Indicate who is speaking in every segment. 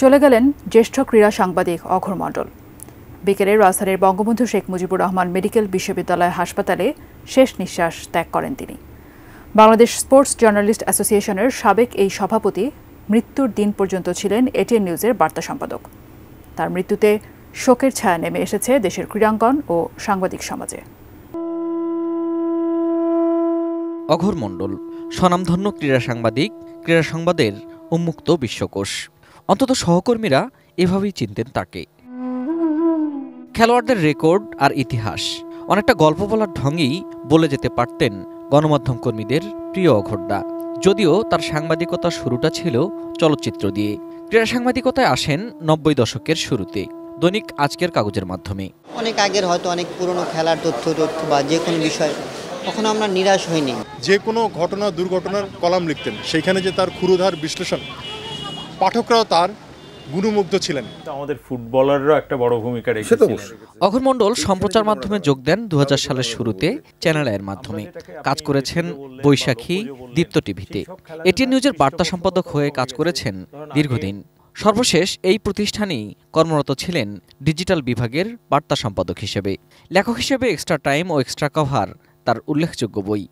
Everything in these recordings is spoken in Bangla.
Speaker 1: চলে গেলেন জ্যেষ্ঠ ক্রীড়া সাংবাদিক অঘোর মণ্ডল। বিকেলে রাজধানীর বঙ্গবন্ধু শেখ মুজিবুর রহমান মেডিকেল বিশ্ববিদ্যালয় হাসপাতালে শেষ নিঃশ্বাস ত্যাগ করেন তিনি। বাংলাদেশ স্পোর্টস জার্নালিস্ট অ্যাসোসিয়েশনের সাবেক এই সভাপতি মৃত্যুর দিন পর্যন্ত ছিলেন এটিএন নিউজের বার্তা সম্পাদক। তার মৃত্যুতে শোকের ছায়া নেমে এসেছে দেশের ক্রীড়াঙ্গন ও সাংবাদিক সমাজে।
Speaker 2: অঘোর মণ্ডল স্বনামধন্য ক্রীড়া সাংবাদিক, ক্রীড়া সংবাদের উন্মুক্ত বিশ্বকোষ। অন্তত সহকর্মীরা এভাবেই চিনতেন তাকে। খেলোয়াড়দের রেকর্ড আর ইতিহাস অনেকটা গল্প বলার ঢঙেই বলে যেতে পারতেন গণমাধ্যম কর্মীদের প্রিয় অঘোরদা। যদিও তার সাংবাদিকতার শুরুটা ছিল চলচ্চিত্র দিয়ে। ক্রীড়া সাংবাদিকতায় আসেন ৯০ দশকের শুরুতে দৈনিক আজকের কাগজের মাধ্যমে।
Speaker 3: অনেক আগের হয়তো অনেক পুরনো খেলার তথ্য বা যে কোনো বিষয় কখনো আমরা নিরাশ হইনি।
Speaker 4: যে কোনো ঘটনা দুর্ঘটনার কলাম লিখতেন, সেইখানে যে তার ক্ষুরধার বিশ্লেষণ, পাঠকরাও তার গুণমুগ্ধ ছিলেন।
Speaker 5: আমাদের ফুটবলাররা একটা বড় ভূমিকা রেখেছিলেন।
Speaker 2: অঘোর মণ্ডল সম্প্রচার মাধ্যমে যোগ দেন ২০০০ সালের শুরুতে চ্যানেল আইয়ের মাধ্যমে। কাজ করেছেন বৈশাখী, দীপ্ত টিভিতে। এটিএন নিউজের বার্তা সম্পাদক হয়ে কাজ করেছেন দীর্ঘদিন। সর্বশেষ এই প্রতিষ্ঠানেই কর্মরত ছিলেন ডিজিটাল বিভাগের বার্তা সম্পাদক হিসেবে। লেখক হিসেবে এক্সট্রা টাইম ও এক্সট্রা কভার তার উল্লেখযোগ্য বই।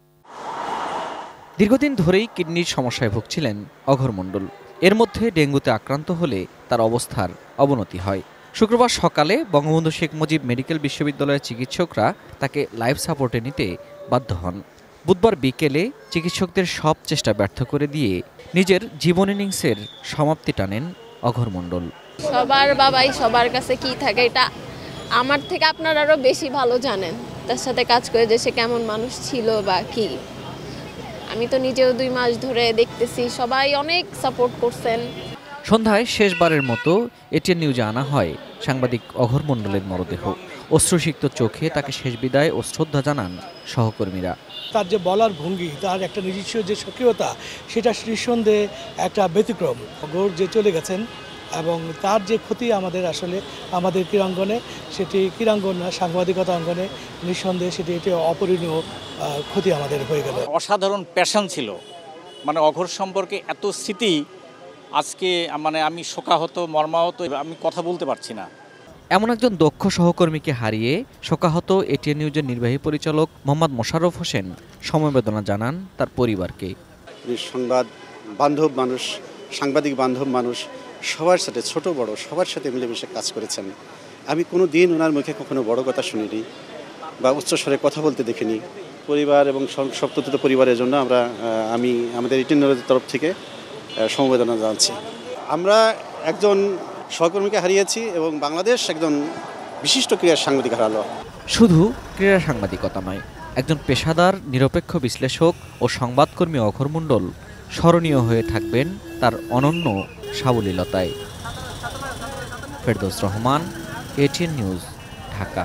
Speaker 2: দীর্ঘদিন ধরেই কিডনির সমস্যায় ভুগছিলেন অঘোর মণ্ডল। এর মধ্যে ডেঙ্গুতে আক্রান্ত হলে তার অবস্থার অবনতি হয়। শুক্রবার সকালে বঙ্গবন্ধু শেখ মুজিব মেডিকেল বিশ্ববিদ্যালয়ের চিকিৎসকরা তাকে লাইফ সাপোর্টে নিতে বাধ্য হন। বুধবার বিকেলে চিকিৎসকদের সব চেষ্টা ব্যর্থ করে দিয়ে নিজের জীবন ইনিংসের সমাপ্তি টানেন অঘোর মণ্ডল।
Speaker 6: সবার বাবাই সবার কাছে কি থাকে এটা আমার থেকে আপনারা আরো বেশি ভালো জানেন। তার সাথে কাজ করে যে সে কেমন মানুষ ছিল বা কি, আমি তো নিজেও ২ মাস ধরে দেখতেছি, সবাই অনেক সাপোর্ট করছেন।
Speaker 2: সন্ধ্যায় শেষবারের মতো এটিএন নিউজে আনা হয় সাংবাদিক অঘোর মণ্ডলের মরদেহ। অশ্রুসিক্ত চোখে তাকে শেষ বিদায় ও শ্রদ্ধা জানান সহকর্মীরা।
Speaker 7: তার যে বলার ভঙ্গি, তার একটা নিজস্ব যে সক্রিয়তা, সেটা নিঃসন্দেহে একটা ব্যতিক্রম। অঘোর যে চলে গেছেন এবং তার যে ক্ষতি আসলে আমাদের ক্রীড়াঙ্গনে, সেটি ক্রীড়াঙ্গন না, সাংবাদিকতা অঙ্গনে নিঃসন্দেহে সেটি অপরিণীয় ক্ষতি আমাদের হয়ে গেল।
Speaker 8: অসাধারণ প্যাশন ছিল, অঘোর সম্পর্কে এত স্মৃতি। আজকে আমি শোকাহত, মর্মাহত, আমি কথা বলতে পারছি না।
Speaker 2: এমন একজন দক্ষ সহকর্মীকে হারিয়ে শোকাহত এটিএন নিউজের নির্বাহী পরিচালক মোহাম্মদ মোশাররফ হোসেন সমবেদনা জানান তার পরিবারকে।
Speaker 9: সংবাদ বান্ধব মানুষ, সাংবাদিক বান্ধব মানুষ, সবার সাথে ছোট বড় সবার সাথে মিলেমিশে কাজ করেছেন। আমি কোনো দিন ওনার মুখে কখনো বড় কথা শুনিনি বা উচ্চস্বরে কথা বলতে দেখিনি। পরিবার এবং সপ্তত পরিবারের জন্য আমি আমাদের এটিএন নিউজের তরফ থেকে সমবেদনা জানাচ্ছি। আমরা একজন সহকর্মীকে হারিয়েছি এবং বাংলাদেশ একজন বিশিষ্ট ক্রীড়া সাংবাদিক হারালো।
Speaker 2: শুধু ক্রীড়া সাংবাদিকতা নয়, একজন পেশাদার নিরপেক্ষ বিশ্লেষক ও সংবাদকর্মী অঘোর মণ্ডল স্মরণীয় হয়ে থাকবেন তার অনন্য সাবলীলতায়। Ferdous Rahman, ATN news, Dhaka.